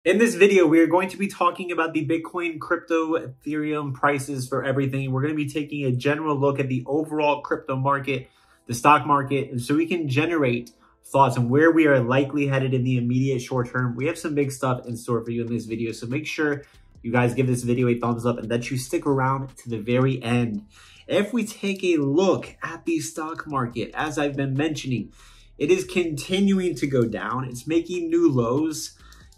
In this video, we are going to be talking about the Bitcoin, crypto, Ethereum prices for everything. We're going to be taking a general look at the overall crypto market, the stock market, and so we can generate thoughts on where we are likely headed in the immediate short term. We have some big stuff in store for you in this video, so make sure you guys give this video a thumbs up and that you stick around to the very end. If we take a look at the stock market, as I've been mentioning, it is continuing to go down. It's making new lows.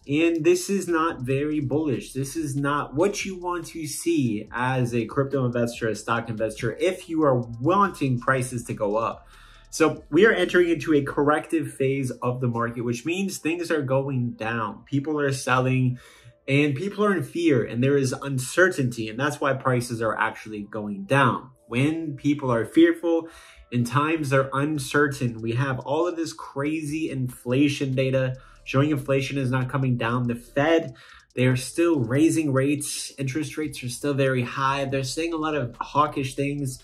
And this is not very bullish. This is not what you want to see as a crypto investor, a stock investor, if you are wanting prices to go up. So we are entering into a corrective phase of the market, which means things are going down. People are selling and people are in fear and there is uncertainty. And that's why prices are actually going down. When people are fearful and times are uncertain, we have all of this crazy inflation data showing inflation is not coming down. The Fed, they're still raising rates. Interest rates are still very high. They're saying a lot of hawkish things.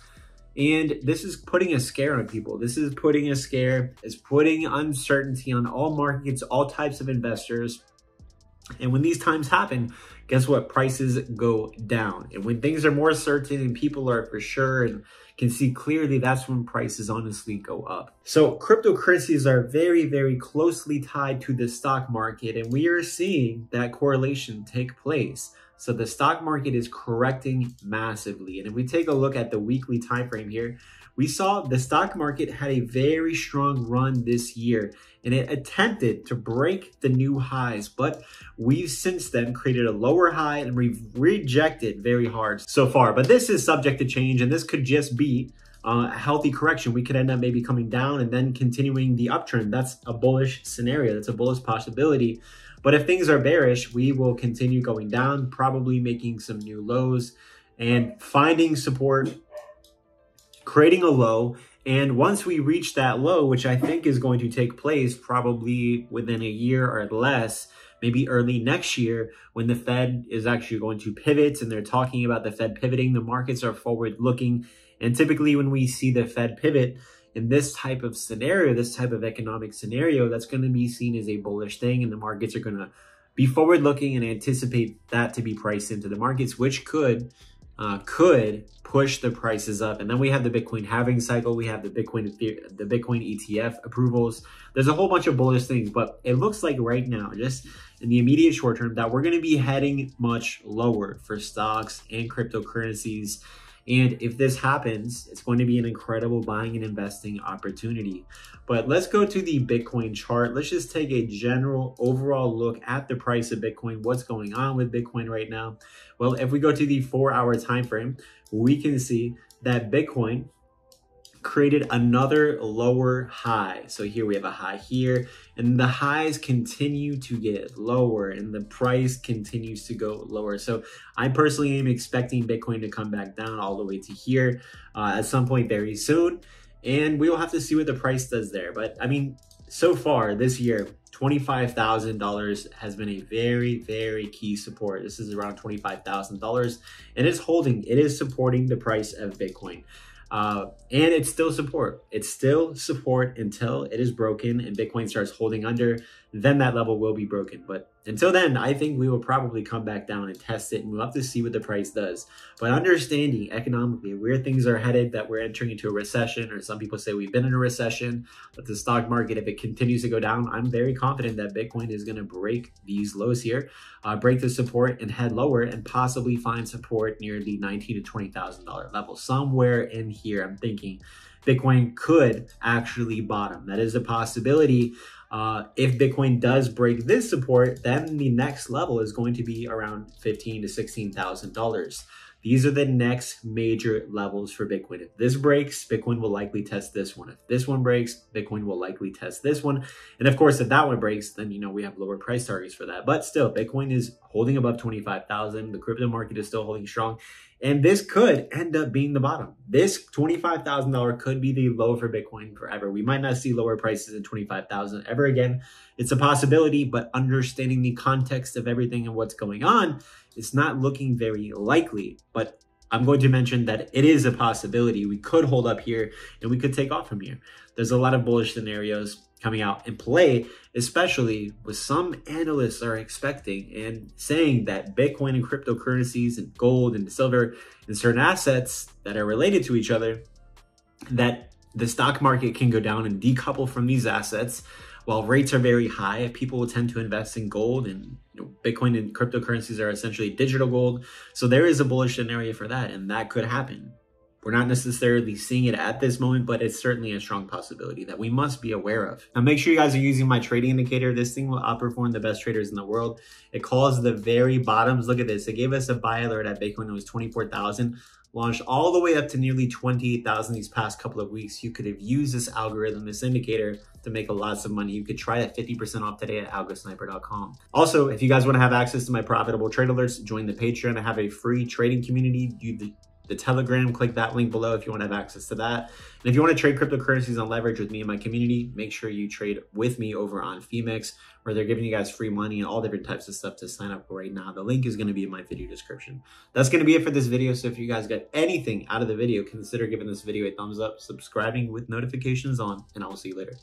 And this is putting a scare on people. This is putting a scare. It's putting uncertainty on all markets, all types of investors. And when these times happen, guess what? Prices go down. And when things are more certain and people are for sure and can see clearly, that's when prices honestly go up. So cryptocurrencies are very, very closely tied to the stock market, and we are seeing that correlation take place. So the stock market is correcting massively. And if we take a look at the weekly time frame here, we saw the stock market had a very strong run this year and it attempted to break the new highs, but we've since then created a lower high and we've rejected very hard so far. But this is subject to change and this could just be a healthy correction. We could end up maybe coming down and then continuing the uptrend. That's a bullish scenario. That's a bullish possibility. But if things are bearish, we will continue going down, probably making some new lows and finding support, creating a low. And once we reach that low, which I think is going to take place probably within a year or less, maybe early next year, when the Fed is actually going to pivot and they're talking about the Fed pivoting, the markets are forward looking. And typically when we see the Fed pivot in this type of scenario, this type of economic scenario, that's going to be seen as a bullish thing. And the markets are going to be forward looking and anticipate that to be priced into the markets, which could push the prices up. And then we have the Bitcoin halving cycle. We have the Bitcoin ETF approvals. There's a whole bunch of bullish things, but it looks like right now, just in the immediate short term, that we're going to be heading much lower for stocks and cryptocurrencies. And if this happens, it's going to be an incredible buying and investing opportunity. But let's go to the Bitcoin chart. Let's just take a general overall look at the price of Bitcoin. What's going on with Bitcoin right now? Well, if we go to the 4-hour time frame, we can see that Bitcoin created another lower high. So here we have a high here, and the highs continue to get lower and the price continues to go lower. So I personally am expecting Bitcoin to come back down all the way to here at some point very soon. And we will have to see what the price does there. But I mean, so far this year, $25,000 has been a very, very key support. This is around $25,000 and it's holding, it is supporting the price of Bitcoin. And it's still support. It's still support until it is broken and Bitcoin starts holding under, then that level will be broken. But until then, I think we will probably come back down and test it and we'll have to see what the price does. But understanding economically where things are headed, that we're entering into a recession, or some people say we've been in a recession, but the stock market, if it continues to go down, I'm very confident that Bitcoin is going to break these lows here, break the support and head lower and possibly find support near the $19,000 to $20,000 level. Somewhere in here, I'm thinking Bitcoin could actually bottom. That is a possibility. If Bitcoin does break this support, then the next level is going to be around $15,000 to $16,000. These are the next major levels for Bitcoin. If this breaks, Bitcoin will likely test this one. If this one breaks, Bitcoin will likely test this one. And of course, if that one breaks, then, you know, we have lower price targets for that. But still, Bitcoin is holding above 25,000. The crypto market is still holding strong. And this could end up being the bottom. This $25,000 could be the low for Bitcoin forever. We might not see lower prices than 25,000 ever again. It's a possibility, but understanding the context of everything and what's going on, it's not looking very likely. But I'm going to mention that it is a possibility. We could hold up here and we could take off from here. There's a lot of bullish scenarios. coming out in play, especially with some analysts are expecting and saying that Bitcoin and cryptocurrencies and gold and silver and certain assets that are related to each other, that the stock market can go down and decouple from these assets. While rates are very high, people will tend to invest in gold, and Bitcoin and cryptocurrencies are essentially digital gold. So there is a bullish scenario for that, and that could happen. We're not necessarily seeing it at this moment, but it's certainly a strong possibility that we must be aware of. Now, make sure you guys are using my trading indicator. This thing will outperform the best traders in the world. It calls the very bottoms. Look at this. It gave us a buy alert at Bitcoin. It was 24,000. Launched all the way up to nearly 28,000 these past couple of weeks. You could have used this algorithm, this indicator, to make lots of money. You could try it 50% off today at ALGOSNIPER.com. Also, if you guys want to have access to my profitable trade alerts, join the Patreon. I have a free trading community. The Telegram, click that link below if you want to have access to that. And if you want to trade cryptocurrencies on leverage with me and my community, make sure you trade with me over on Femex, where they're giving you guys free money and all different types of stuff to sign up for right now. The link is going to be in my video description. That's going to be it for this video. So if you guys got anything out of the video, consider giving this video a thumbs up, subscribing with notifications on, and I will see you later.